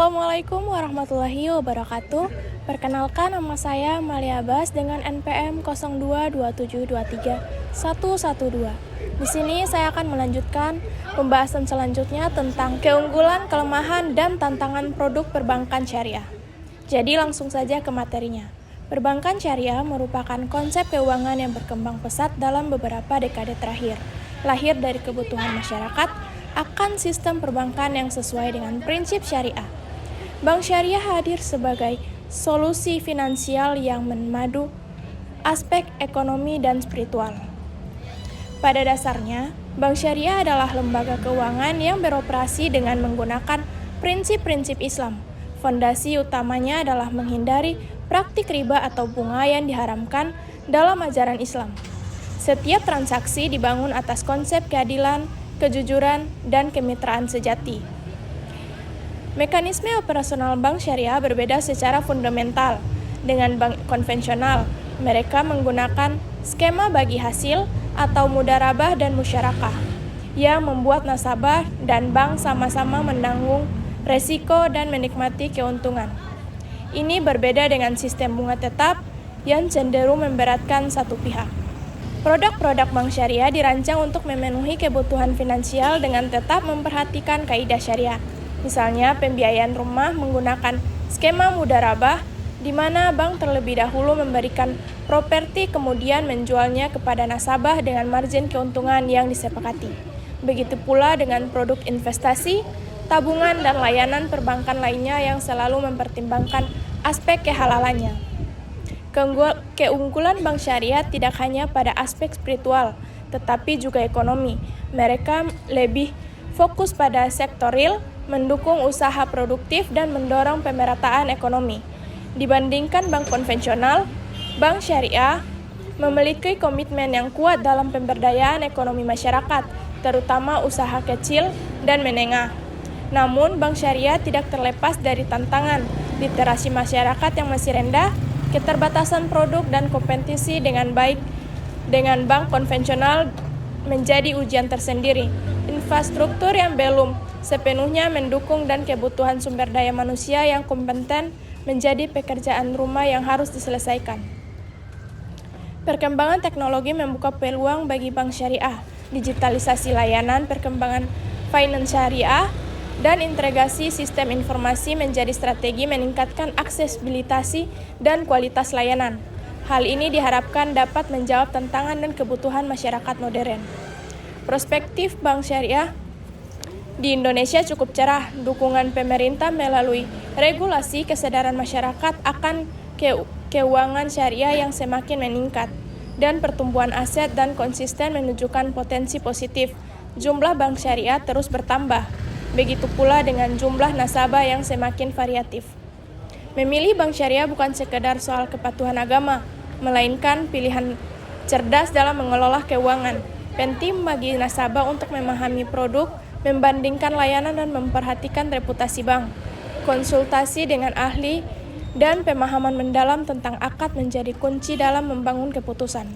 Assalamualaikum warahmatullahi wabarakatuh. Perkenalkan, nama saya Malia Bas dengan NPM 0227231112. Di sini saya akan melanjutkan pembahasan selanjutnya tentang keunggulan, kelemahan, dan tantangan produk perbankan syariah. Jadi langsung saja ke materinya. Perbankan syariah merupakan konsep keuangan yang berkembang pesat dalam beberapa dekade terakhir. Lahir dari kebutuhan masyarakat akan sistem perbankan yang sesuai dengan prinsip syariah. Bank syariah hadir sebagai solusi finansial yang memadu aspek ekonomi dan spiritual. Pada dasarnya, bank syariah adalah lembaga keuangan yang beroperasi dengan menggunakan prinsip-prinsip Islam. Fondasi utamanya adalah menghindari praktik riba atau bunga yang diharamkan dalam ajaran Islam. Setiap transaksi dibangun atas konsep keadilan, kejujuran, dan kemitraan sejati. Mekanisme operasional bank syariah berbeda secara fundamental dengan bank konvensional. Mereka menggunakan skema bagi hasil atau mudharabah dan musyarakah yang membuat nasabah dan bank sama-sama menanggung resiko dan menikmati keuntungan. Ini berbeda dengan sistem bunga tetap yang cenderung memberatkan satu pihak. Produk-produk bank syariah dirancang untuk memenuhi kebutuhan finansial dengan tetap memperhatikan kaidah syariah. Misalnya, pembiayaan rumah menggunakan skema mudharabah, di mana bank terlebih dahulu memberikan properti kemudian menjualnya kepada nasabah dengan margin keuntungan yang disepakati. Begitu pula dengan produk investasi, tabungan, dan layanan perbankan lainnya yang selalu mempertimbangkan aspek kehalalannya. Keunggulan bank syariah tidak hanya pada aspek spiritual, tetapi juga ekonomi. Mereka lebih fokus pada sektor real, mendukung usaha produktif, dan mendorong pemerataan ekonomi. Dibandingkan bank konvensional, bank syariah memiliki komitmen yang kuat dalam pemberdayaan ekonomi masyarakat, terutama usaha kecil dan menengah. Namun, bank syariah tidak terlepas dari tantangan literasi masyarakat yang masih rendah, keterbatasan produk, dan kompetisi dengan baik dengan bank konvensional menjadi ujian tersendiri. Infrastruktur yang belum sepenuhnya mendukung dan kebutuhan sumber daya manusia yang kompeten menjadi pekerjaan rumah yang harus diselesaikan. Perkembangan teknologi membuka peluang bagi bank syariah. Digitalisasi layanan, perkembangan finance syariah, dan integrasi sistem informasi menjadi strategi meningkatkan aksesibilitas dan kualitas layanan. Hal ini diharapkan dapat menjawab tantangan dan kebutuhan masyarakat modern. Perspektif bank syariah di Indonesia cukup cerah. Dukungan pemerintah melalui regulasi, kesadaran masyarakat akan keuangan syariah yang semakin meningkat, dan pertumbuhan aset dan konsisten menunjukkan potensi positif. Jumlah bank syariah terus bertambah. Begitu pula dengan jumlah nasabah yang semakin variatif. Memilih bank syariah bukan sekedar soal kepatuhan agama, melainkan pilihan cerdas dalam mengelola keuangan. Penting bagi nasabah untuk memahami produk, membandingkan layanan, dan memperhatikan reputasi bank. Konsultasi dengan ahli dan pemahaman mendalam tentang akad menjadi kunci dalam membangun keputusan.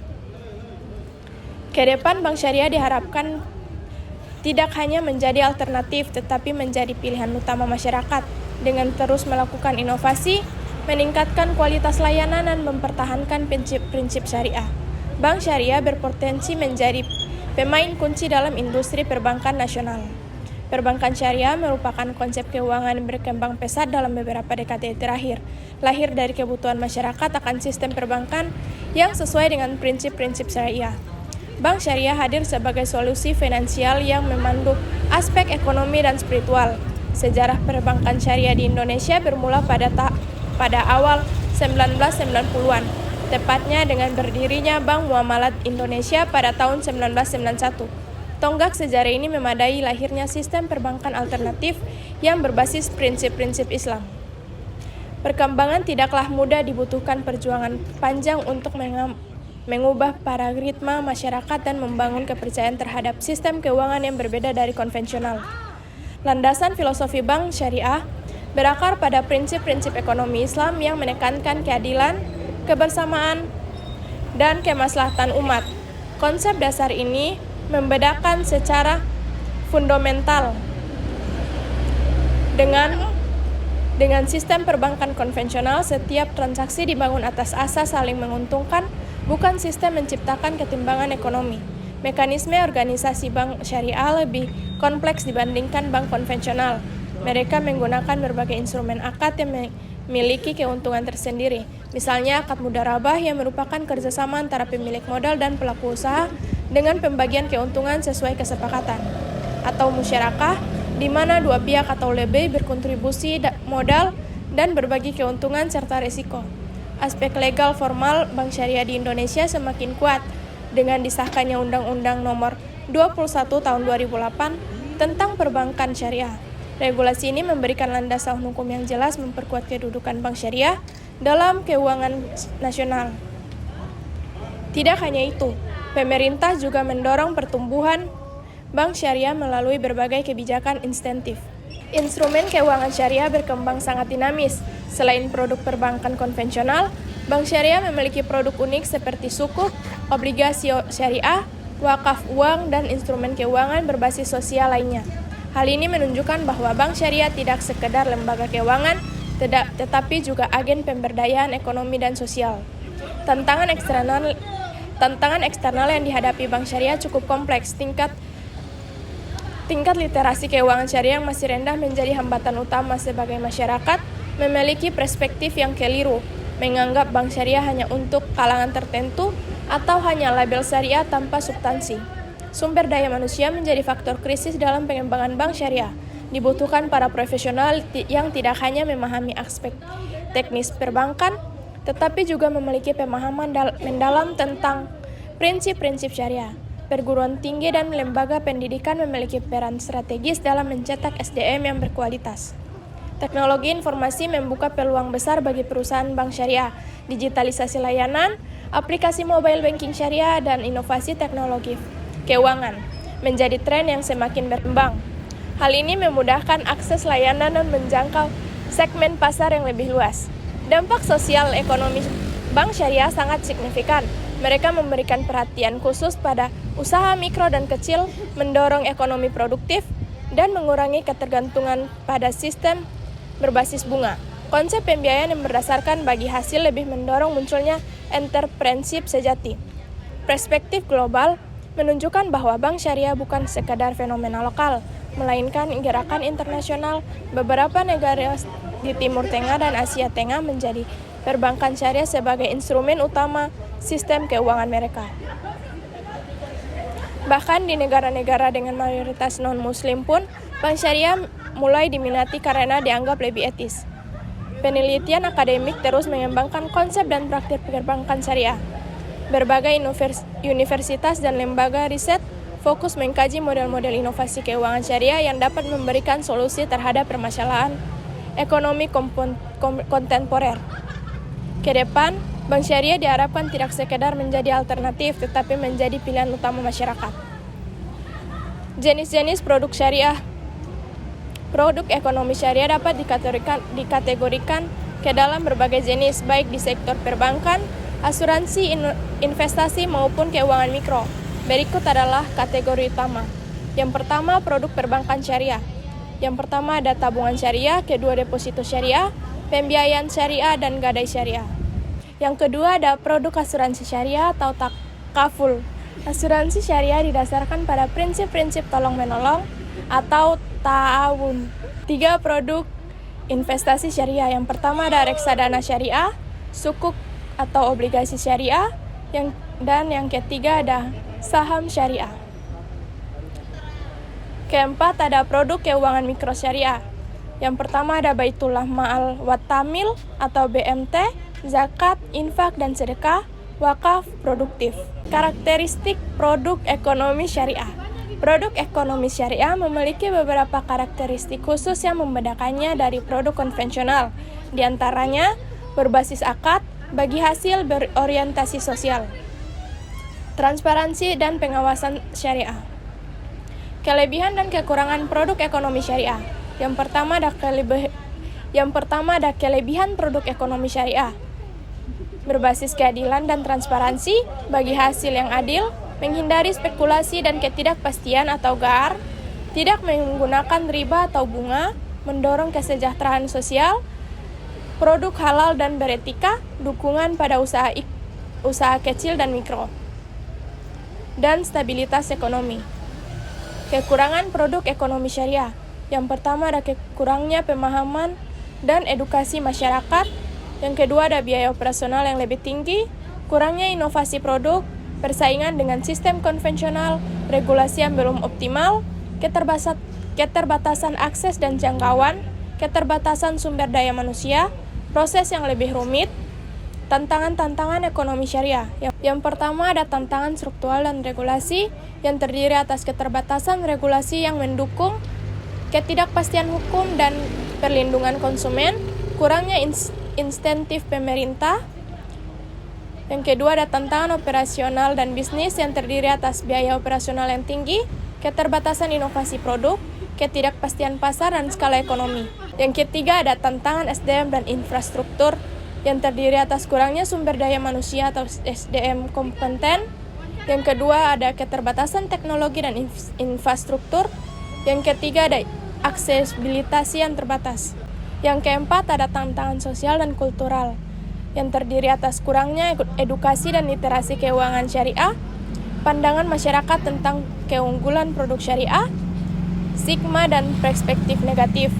Kedepan bank syariah diharapkan tidak hanya menjadi alternatif, tetapi menjadi pilihan utama masyarakat. Dengan terus melakukan inovasi, meningkatkan kualitas layanan, dan mempertahankan prinsip syariah, bank syariah berpotensi menjadi pemain kunci dalam industri perbankan nasional. Perbankan syariah merupakan konsep keuangan yang berkembang pesat dalam beberapa dekade terakhir. Lahir dari kebutuhan masyarakat akan sistem perbankan yang sesuai dengan prinsip-prinsip syariah. Bank syariah hadir sebagai solusi finansial yang memandu aspek ekonomi dan spiritual. Sejarah perbankan syariah di Indonesia bermula pada awal 1990-an, tepatnya dengan berdirinya Bank Muamalat Indonesia pada tahun 1991. Tonggak sejarah ini memadai lahirnya sistem perbankan alternatif yang berbasis prinsip-prinsip Islam. Perkembangan tidaklah mudah, dibutuhkan perjuangan panjang untuk mengubah paradigma masyarakat dan membangun kepercayaan terhadap sistem keuangan yang berbeda dari konvensional. Landasan filosofi bank syariah berakar pada prinsip-prinsip ekonomi Islam yang menekankan keadilan, kebersamaan, dan kemaslahatan umat. Konsep dasar ini membedakan secara fundamental dengan Dengan sistem perbankan konvensional, setiap transaksi dibangun atas asas saling menguntungkan, bukan sistem menciptakan ketimbangan ekonomi. Mekanisme organisasi bank syariah lebih kompleks dibandingkan bank konvensional. Mereka menggunakan berbagai instrumen akad yang memiliki keuntungan tersendiri. Misalnya akad mudharabah yang merupakan kerjasama antara pemilik modal dan pelaku usaha dengan pembagian keuntungan sesuai kesepakatan. Atau musyarakah, di mana dua pihak atau lebih berkontribusi modal dan berbagi keuntungan serta risiko. Aspek legal formal bank syariah di Indonesia semakin kuat dengan disahkannya Undang-Undang Nomor 21 Tahun 2008 tentang perbankan syariah. Regulasi ini memberikan landasan hukum yang jelas memperkuat kedudukan bank syariah dalam keuangan nasional. Tidak hanya itu, pemerintah juga mendorong pertumbuhan bank syariah melalui berbagai kebijakan insentif. Instrumen keuangan syariah berkembang sangat dinamis. Selain produk perbankan konvensional, bank syariah memiliki produk unik seperti sukuk, obligasi syariah, wakaf uang, dan instrumen keuangan berbasis sosial lainnya. Hal ini menunjukkan bahwa bank syariah tidak sekedar lembaga keuangan, tetapi juga agen pemberdayaan ekonomi dan sosial. Tantangan eksternal yang dihadapi bank syariah cukup kompleks. Tingkat literasi keuangan syariah yang masih rendah menjadi hambatan utama sebagai masyarakat memiliki perspektif yang keliru, menganggap bank syariah hanya untuk kalangan tertentu atau hanya label syariah tanpa substansi. Sumber daya manusia menjadi faktor krisis dalam pengembangan bank syariah. Dibutuhkan para profesional yang tidak hanya memahami aspek teknis perbankan, tetapi juga memiliki pemahaman mendalam tentang prinsip-prinsip syariah. Perguruan tinggi dan lembaga pendidikan memiliki peran strategis dalam mencetak SDM yang berkualitas. Teknologi informasi membuka peluang besar bagi perusahaan bank syariah. Digitalisasi layanan, aplikasi mobile banking syariah, dan inovasi teknologi keuangan menjadi tren yang semakin berkembang. Hal ini memudahkan akses layanan dan menjangkau segmen pasar yang lebih luas. Dampak sosial ekonomi bank syariah sangat signifikan. Mereka memberikan perhatian khusus pada usaha mikro dan kecil, mendorong ekonomi produktif, dan mengurangi ketergantungan pada sistem berbasis bunga. Konsep pembiayaan yang berdasarkan bagi hasil lebih mendorong munculnya entrepreneurship sejati. Perspektif global menunjukkan bahwa bank syariah bukan sekadar fenomena lokal, melainkan gerakan internasional. Beberapa negara di Timur Tengah dan Asia Tengah menjadi perbankan syariah sebagai instrumen utama sistem keuangan mereka. Bahkan di negara-negara dengan mayoritas non-muslim pun, bank syariah mulai diminati karena dianggap lebih etis. Penelitian akademik terus mengembangkan konsep dan praktik perbankan syariah. Berbagai universitas dan lembaga riset fokus mengkaji model-model inovasi keuangan syariah yang dapat memberikan solusi terhadap permasalahan ekonomi kontemporer. Ke depan, bank syariah diharapkan tidak sekedar menjadi alternatif, tetapi menjadi pilihan utama masyarakat. Jenis-jenis produk syariah. Produk ekonomi syariah dapat dikategorikan ke dalam berbagai jenis, baik di sektor perbankan, asuransi, investasi, maupun keuangan mikro. Berikut adalah kategori utama. Yang pertama, produk perbankan syariah. Yang pertama ada tabungan syariah, kedua deposito syariah, pembiayaan syariah, dan gadai syariah. Yang kedua ada produk asuransi syariah atau takaful. Asuransi syariah didasarkan pada prinsip-prinsip tolong-menolong atau ta'awun. 3 produk investasi syariah. Yang pertama ada reksadana syariah, sukuk atau obligasi syariah, dan yang ketiga ada saham syariah. Keempat ada produk keuangan mikro syariah. Yang pertama ada Baitullah Ma'al Watamil atau BMT, zakat, infak, dan sedekah, wakaf, produktif. Karakteristik produk ekonomi syariah. Produk ekonomi syariah memiliki beberapa karakteristik khusus yang membedakannya dari produk konvensional. Di antaranya berbasis akad, bagi hasil, berorientasi sosial, transparansi, dan pengawasan syariah. Kelebihan dan kekurangan produk ekonomi syariah. Yang pertama ada kelebihan produk ekonomi syariah. Berbasis keadilan dan transparansi, bagi hasil yang adil, menghindari spekulasi dan ketidakpastian atau GAR, tidak menggunakan riba atau bunga, mendorong kesejahteraan sosial, produk halal dan beretika, dukungan pada usaha kecil dan mikro, dan stabilitas ekonomi. Kekurangan produk ekonomi syariah. Yang pertama ada kurangnya pemahaman dan edukasi masyarakat. Yang kedua ada biaya operasional yang lebih tinggi, kurangnya inovasi produk, persaingan dengan sistem konvensional, regulasi yang belum optimal, keterbatasan akses dan jangkauan, keterbatasan sumber daya manusia, proses yang lebih rumit, tantangan-tantangan ekonomi syariah. Yang pertama ada tantangan struktural dan regulasi yang terdiri atas keterbatasan regulasi yang mendukung ketidakpastian hukum dan perlindungan konsumen, kurangnya insentif pemerintah. Yang kedua ada tantangan operasional dan bisnis yang terdiri atas biaya operasional yang tinggi, keterbatasan inovasi produk, ketidakpastian pasar dan skala ekonomi. Yang ketiga ada tantangan SDM dan infrastruktur yang terdiri atas kurangnya sumber daya manusia atau SDM kompeten. Yang kedua ada keterbatasan teknologi dan infrastruktur. Yang ketiga ada aksesibilitas yang terbatas. Yang keempat ada tantangan sosial dan kultural yang terdiri atas kurangnya edukasi dan literasi keuangan syariah, pandangan masyarakat tentang keunggulan produk syariah, stigma dan perspektif negatif.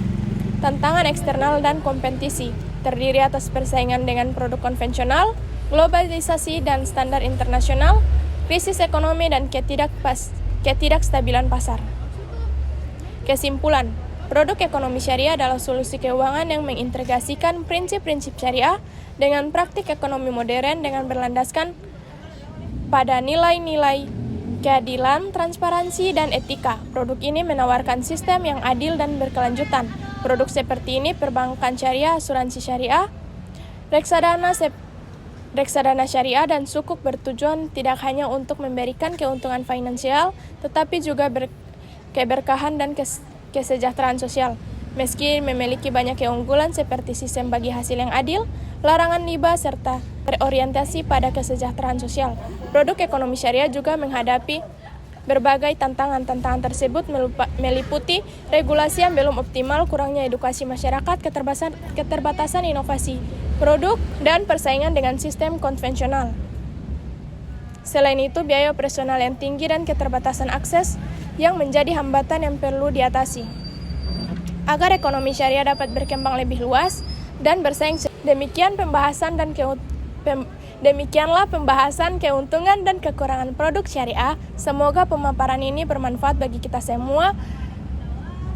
Tantangan eksternal dan kompetisi terdiri atas persaingan dengan produk konvensional, globalisasi dan standar internasional, krisis ekonomi dan ketidakstabilan pasar. Kesimpulan, produk ekonomi syariah adalah solusi keuangan yang mengintegrasikan prinsip-prinsip syariah dengan praktik ekonomi modern dengan berlandaskan pada nilai-nilai keadilan, transparansi, dan etika. Produk ini menawarkan sistem yang adil dan berkelanjutan. Produk seperti ini perbankan syariah, asuransi syariah, reksadana syariah, dan sukuk bertujuan tidak hanya untuk memberikan keuntungan finansial, tetapi juga keberkahan dan kesejahteraan sosial. Meski memiliki banyak keunggulan seperti sistem bagi hasil yang adil, larangan riba, serta berorientasi pada kesejahteraan sosial, produk ekonomi syariah juga menghadapi berbagai tantangan. Tantangan tersebut meliputi regulasi yang belum optimal, kurangnya edukasi masyarakat, keterbatasan inovasi produk, dan persaingan dengan sistem konvensional. Selain itu, biaya operasional yang tinggi dan keterbatasan akses yang menjadi hambatan yang perlu diatasi. Agar ekonomi syariah dapat berkembang lebih luas dan bersaing, demikianlah pembahasan keuntungan dan kekurangan produk syariah. Semoga pemaparan ini bermanfaat bagi kita semua.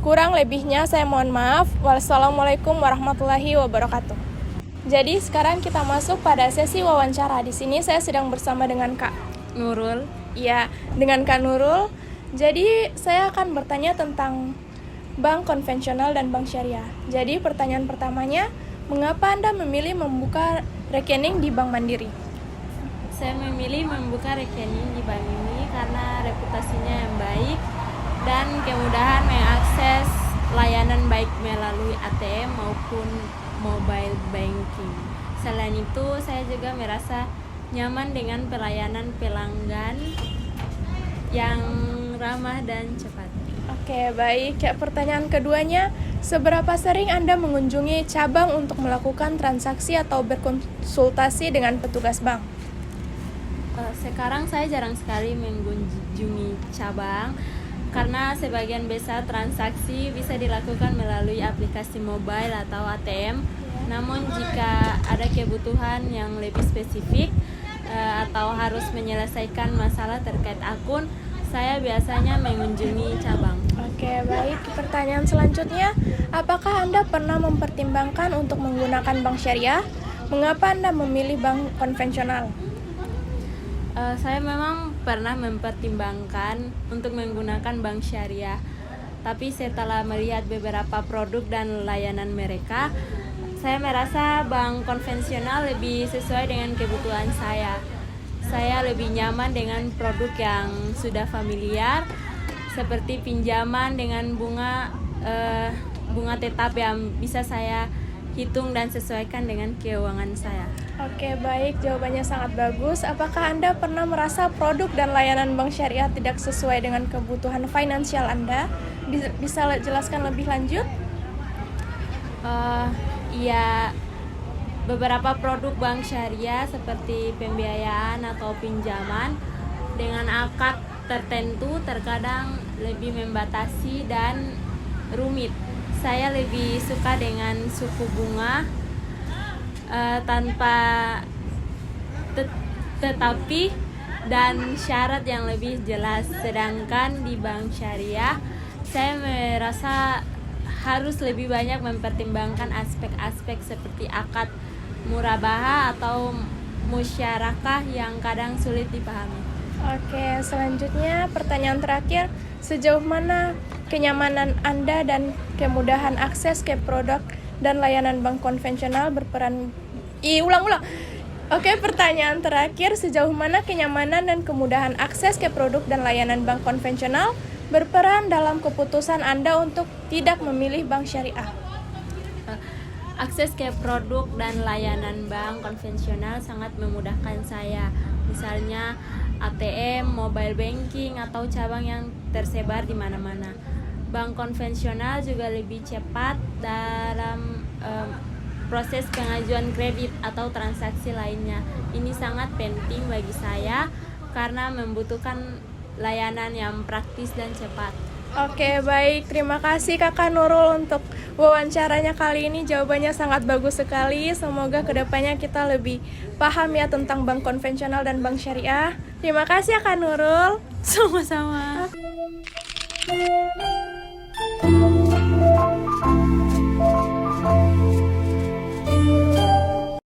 Kurang lebihnya saya mohon maaf. Wassalamualaikum warahmatullahi wabarakatuh. Jadi sekarang kita masuk pada sesi wawancara. Di sini saya sedang bersama dengan Kak Nurul. Iya, dengan Kak Nurul. Jadi saya akan bertanya tentang bank konvensional dan bank syariah. Jadi pertanyaan pertamanya, mengapa Anda memilih membuka rekening di Bank Mandiri? Saya memilih membuka rekening di bank ini karena reputasinya yang baik dan kemudahan mengakses layanan baik melalui ATM maupun mobile banking. Selain itu, saya juga merasa nyaman dengan pelayanan pelanggan yang ramah dan cepat. Oke, baik. Pertanyaan keduanya, seberapa sering Anda mengunjungi cabang untuk melakukan transaksi atau berkonsultasi dengan petugas bank? Sekarang saya jarang sekali mengunjungi cabang karena sebagian besar transaksi bisa dilakukan melalui aplikasi mobile atau ATM. Namun jika ada kebutuhan yang lebih spesifik atau harus menyelesaikan masalah terkait akun, saya biasanya mengunjungi cabang. Oke, baik. Pertanyaan selanjutnya, apakah Anda pernah mempertimbangkan untuk menggunakan bank syariah? Mengapa Anda memilih bank konvensional? Saya memang pernah mempertimbangkan untuk menggunakan bank syariah, tapi setelah melihat beberapa produk dan layanan mereka, saya merasa bank konvensional lebih sesuai dengan kebutuhan saya. Saya lebih nyaman dengan produk yang sudah familiar, seperti pinjaman dengan bunga tetap yang bisa saya hitung dan sesuaikan dengan keuangan saya. Oke, baik. Jawabannya sangat bagus. Apakah Anda pernah merasa produk dan layanan bank syariah tidak sesuai dengan kebutuhan finansial Anda? Bisa jelaskan lebih lanjut? Iya, beberapa produk bank syariah seperti pembiayaan atau pinjaman dengan akad tertentu terkadang lebih membatasi dan rumit. Saya lebih suka dengan suku bunga tanpa tetapi dan syarat yang lebih jelas. Sedangkan di bank syariah saya merasa harus lebih banyak mempertimbangkan aspek-aspek seperti akad murabahah atau musyarakah yang kadang sulit dipahami. Oke, selanjutnya pertanyaan terakhir, sejauh mana kenyamanan Anda dan kemudahan akses ke produk dan layanan bank konvensional berperan Oke, pertanyaan terakhir, sejauh mana kenyamanan dan kemudahan akses ke produk dan layanan bank konvensional berperan dalam keputusan Anda untuk tidak memilih bank syariah? Akses ke produk dan layanan bank konvensional sangat memudahkan saya. Misalnya ATM, mobile banking, atau cabang yang tersebar di mana-mana. Bank konvensional juga lebih cepat dalam proses pengajuan kredit atau transaksi lainnya. Ini sangat penting bagi saya karena membutuhkan layanan yang praktis dan cepat. Oke, baik. Terima kasih Kakak Nurul untuk wawancaranya kali ini. Jawabannya sangat bagus sekali. Semoga kedepannya kita lebih paham ya tentang bank konvensional dan bank syariah. Terima kasih ya Kak Nurul. Sama-sama.